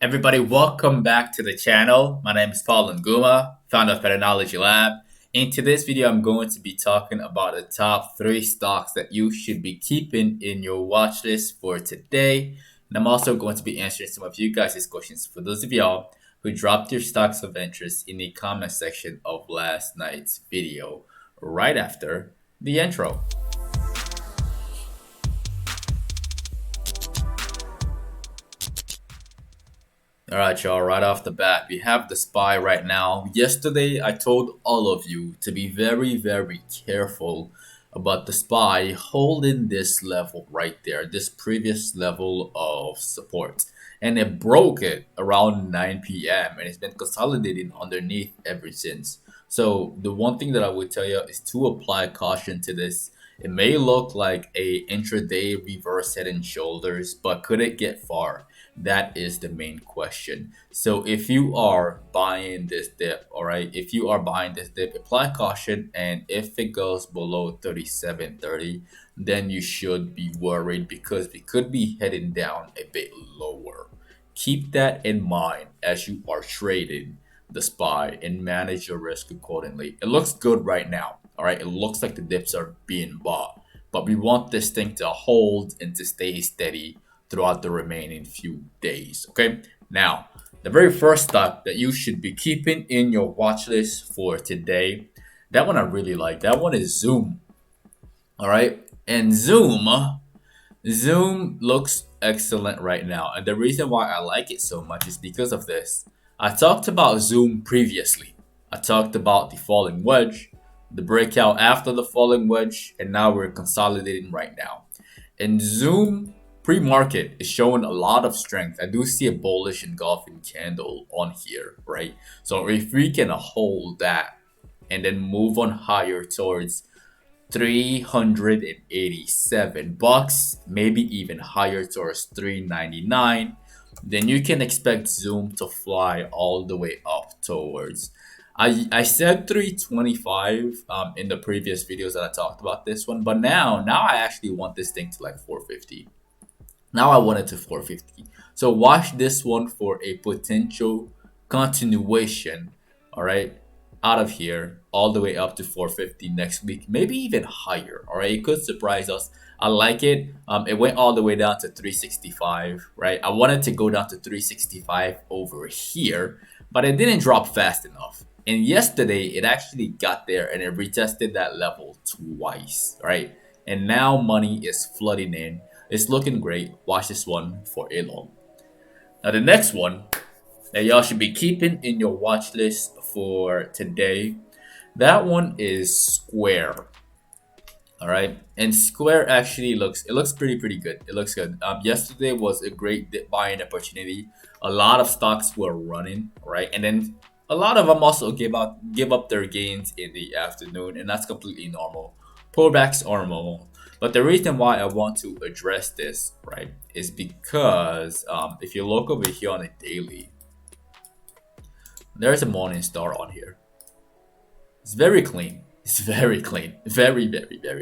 Everybody, welcome back to the channel. My name is Paul Nguma, founder of PATTERNOLOGY LAB. In today's video, I'm going to be talking about the top 3 stocks that you should be keeping in your watch list for today. And I'm also going to be answering some of you guys' questions for those of y'all who dropped your stocks of interest in the comment section of last night's video right after the intro. All right, y'all, right off the bat, we have the SPY right now. Yesterday, I told all of you to be very careful about the SPY holding this level right there, this previous level of support. And it broke it around 9 p.m. and it's been consolidating underneath ever since. So the one thing that I would tell you is to apply caution to this. It may look like a intraday reverse head and shoulders, but could it get far? That is the main question. So if you are buying this dip, all right, if you are buying this dip, apply caution. And if it goes below 37.30, then you should be worried because we could be heading down a bit lower. Keep that in mind as you are trading the SPY and manage your risk accordingly. It looks good right now. All right, it looks like the dips are being bought, but we want this thing to hold and to stay steady throughout the remaining few days. Okay, now the very first stock that you should be keeping in your watch list for today, that one I really like. That one is Zoom. All right, and Zoom looks excellent right now, and the reason why I like it so much is because of this. I talked about Zoom previously. I talked about the falling wedge, the breakout after the falling wedge, and now we're consolidating right now. And Zoom pre-market is showing a lot of strength. I do see a bullish engulfing candle on here, right? So if we can hold that and then move on higher towards 387 bucks, maybe even higher towards 399, then you can expect Zoom to fly all the way up towards I said 325 in the previous videos that I talked about this one, but now I actually want this thing to like 450. Now I want it to 450. So watch this one for a potential continuation, all right, out of here all the way up to 450 next week, maybe even higher. All right, it could surprise us. I like it. It went all the way down to 365, right? I wanted to go down to 365 over here, but it didn't drop fast enough. And yesterday it actually got there and it retested that level twice, right? And now money is flooding in. It's looking great. Watch this one for a long. Now the next one that y'all should be keeping in your watch list for today, that one is Square. All right, and Square actually looks pretty good. It looks good. Yesterday was a great buying opportunity. A lot of stocks were running, right, and then a lot of them also give up their gains in the afternoon, and that's completely normal. Pullbacks are normal. But the reason why I want to address this, right, is because if you look over here on a daily, there's a morning star on here. It's very clean. It's very clean. Very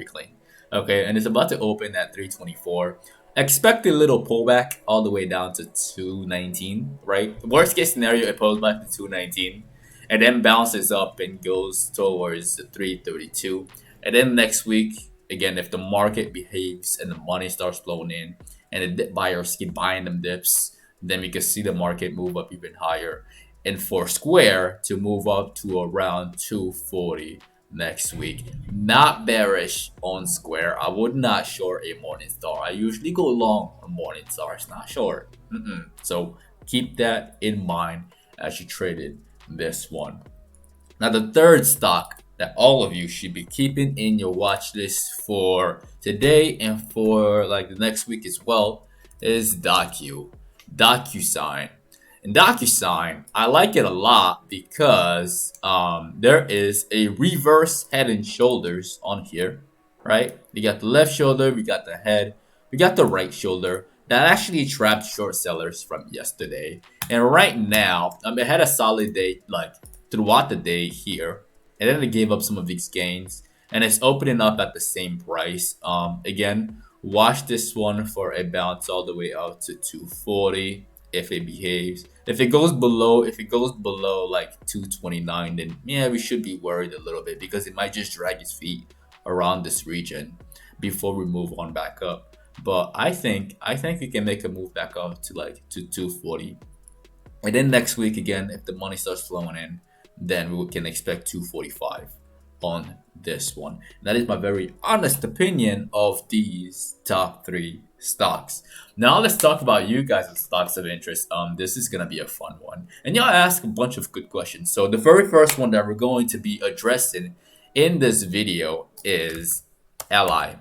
clean. Okay, and it's about to open at 324. Expect a little pullback all the way down to 219, right? Worst case scenario, it pulls back to 219 and then bounces up and goes towards 332. And then next week, again, if the market behaves and the money starts flowing in and the dip buyers keep buying them dips, then we can see the market move up even higher. And for Square to move up to around 240 next week. Not bearish on Square. I would not short a morning star. I usually go long on morning stars, not short. So keep that in mind as you traded this one. Now the third stock that all of you should be keeping in your watch list for today and for like the next week as well is DOCUSign. And DocuSign, I like it a lot because there is a reverse head and shoulders on here, right? We got the left shoulder, we got the head, we got the right shoulder. That actually trapped short sellers from yesterday. And right now, it had a solid day like throughout the day here. And then it gave up some of its gains. And it's opening up at the same price. Again, watch this one for a bounce all the way out to 240. if it behaves. If it goes below like 229, then yeah, we should be worried a little bit because it might just drag its feet around this region before we move on back up. But I think we can make a move back up to like to 240. And then next week again, if the money starts flowing in, then we can expect 245 on this one. That is my very honest opinion of these top 3 stocks. Now let's talk about you guys' stocks of interest. This is gonna be a fun one, and y'all ask a bunch of good questions. So the very first one that we're going to be addressing in this video is LI.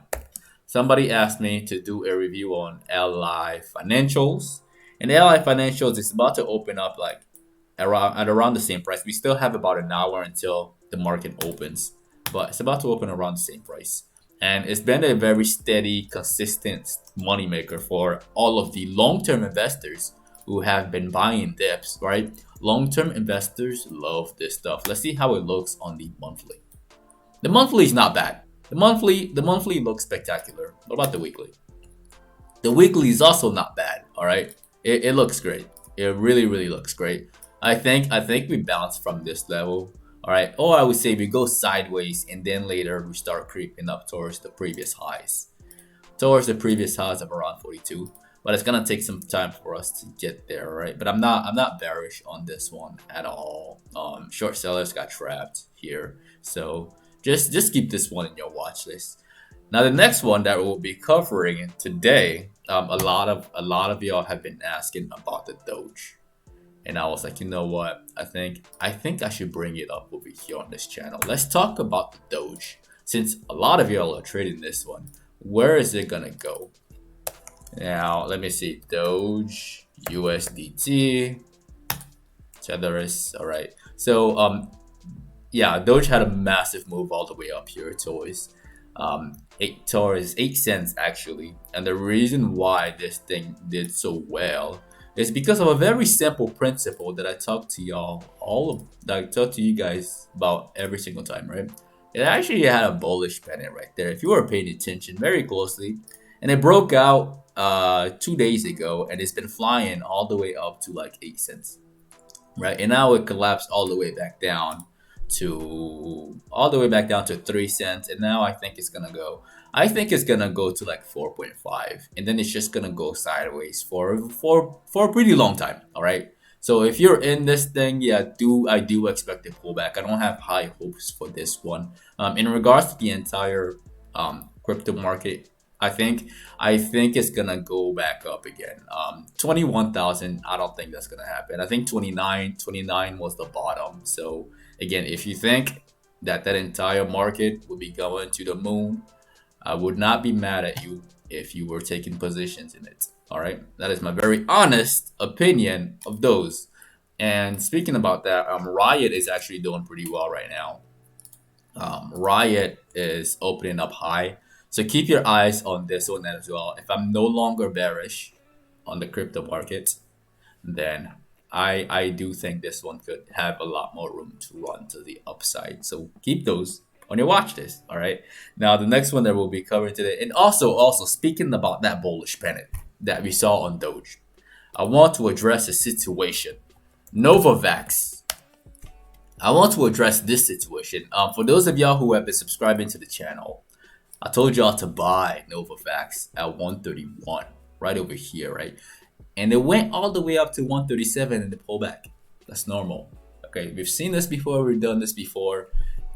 Somebody asked me to do a review on LI financials, and LI financials is about to open up like around the same price. We still have about an hour until the market opens, but it's about to open around the same price. And it's been a very steady, consistent moneymaker for all of the long-term investors who have been buying dips, right? Long-term investors love this stuff. Let's see how it looks on the monthly. The monthly is not bad. The monthly looks spectacular. What about the weekly? The weekly is also not bad. All right, it looks great. It really looks great. I think we bounce from this level. All right, or I would say we go sideways and then later we start creeping up towards the previous highs, of around 42. But it's gonna take some time for us to get there, right? But I'm not bearish on this one at all. Short sellers got trapped here, so just keep this one in your watch list. Now the next one that we'll be covering today, a lot of y'all have been asking about the Doge, and I was like, you know what? I think I should bring it up over here on this channel. Let's talk about the Doge, since a lot of y'all are trading this one. Where is it gonna go? Now let me see. Doge, USDT, Tethers. All right. So yeah, Doge had a massive move all the way up here towards 8 cents actually. And the reason why this thing did so well is because of a very simple principle that I talk to you guys about every single time, right? It actually had a bullish pennant right there if you were paying attention very closely, and it broke out 2 days ago, and it's been flying all the way up to like 8 cents, right? And now it collapsed all the way back down to 3 cents, and now I think it's gonna go to like 4.5, and then it's just gonna go sideways for a pretty long time. All right, so if you're in this thing, yeah, I do expect a pullback. I don't have high hopes for this one. In regards to the entire crypto market, I think it's gonna go back up again. 21,000, I don't think that's gonna happen. I think 29 was the bottom. So again, if you think that entire market will be going to the moon, I would not be mad at you if you were taking positions in it. All right, that is my very honest opinion of those. And speaking about that, RIOT is actually doing pretty well right now. RIOT is opening up high, so keep your eyes on this one as well. If I'm no longer bearish on the crypto market, then I do think this one could have a lot more room to run to the upside. So keep those on your watch list. All right. Now the next one that we'll be covering today, and also speaking about that bullish pennant that we saw on Doge, I want to address a situation. NVAX. I want to address this situation. For those of y'all who have been subscribing to the channel, I told y'all to buy NVAX at 131, right over here, right? And it went all the way up to 137 in the pullback. That's normal. Okay, we've seen this before, we've done this before.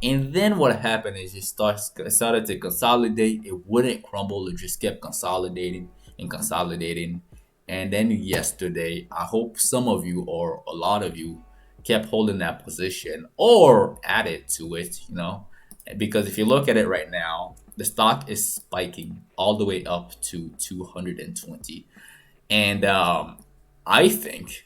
And then what happened is it started to consolidate. It wouldn't crumble, it just kept consolidating and consolidating. And then yesterday, I hope some of you or a lot of you kept holding that position or added to it, you know, because if you look at it right now, the stock is spiking all the way up to 220. And I think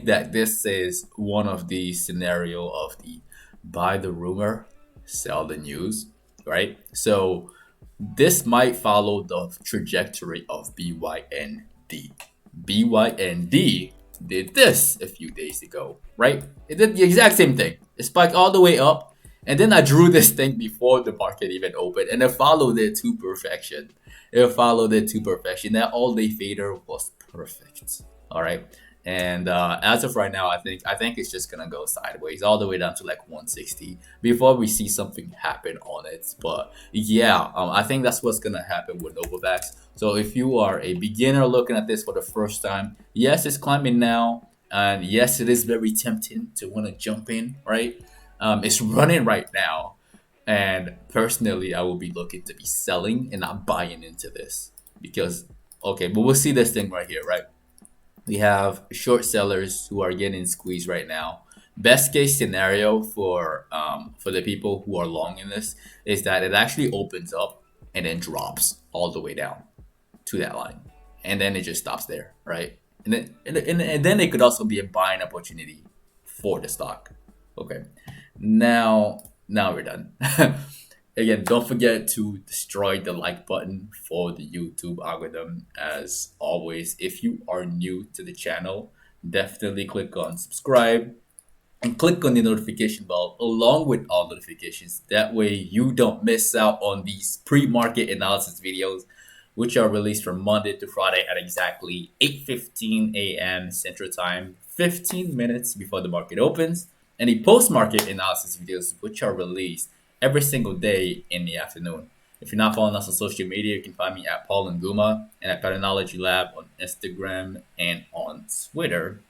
that this is one of the scenario of the buy the rumor, sell the news, right? So this might follow the trajectory of BYND. BYND did this a few days ago, right? It did the exact same thing. It spiked all the way up, and then I drew this thing before the market even opened, and it followed it to perfection. That all-day fader was Perfect. All right. And as of right now, I think it's just gonna go sideways all the way down to like 160 before we see something happen on it. But yeah, I think that's what's gonna happen with Novavax. So if you are a beginner looking at this for the first time, yes, it's climbing now, and yes, it is very tempting to want to jump in. Right? It's running right now, and personally, I will be looking to be selling and not buying into this because okay, but we'll see this thing right here, right? We have short sellers who are getting squeezed right now. Best case scenario for the people who are long in this is that it actually opens up and then drops all the way down to that line, and then it just stops there, right? And then it could also be a buying opportunity for the stock. Okay, now we're done. Again, don't forget to destroy the like button for the YouTube algorithm. As always, if you are new to the channel, definitely click on subscribe and click on the notification bell along with all notifications. That way you don't miss out on these pre-market analysis videos, which are released from Monday to Friday at exactly 8:15 a.m. Central Time, 15 minutes before the market opens, and the post-market analysis videos, which are released every single day in the afternoon. If you're not following us on social media, you can find me at Paul and Guma and at PATTERNOLOGY LAB on Instagram and on Twitter.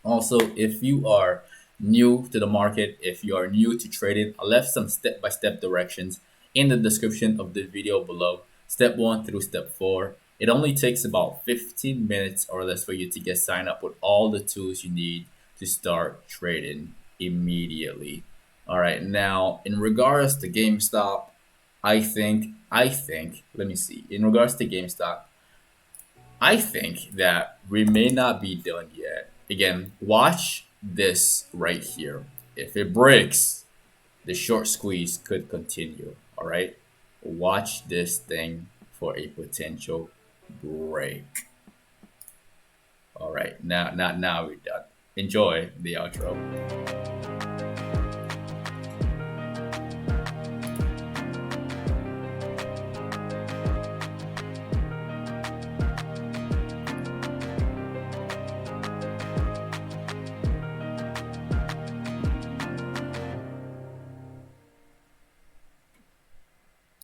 Also, if you are new to the market, if you are new to trading, I left some step-by-step directions in the description of the video below. Step 1 through step 4. It only takes about 15 minutes or less for you to get signed up with all the tools you need to start trading immediately. All right, now in regards to GameStop, I think, let me see. In regards to GameStop, I think that we may not be done yet. Again, watch this right here. If it breaks, the short squeeze could continue. All right. Watch this thing for a potential break. All right. Now we're done. Enjoy the outro.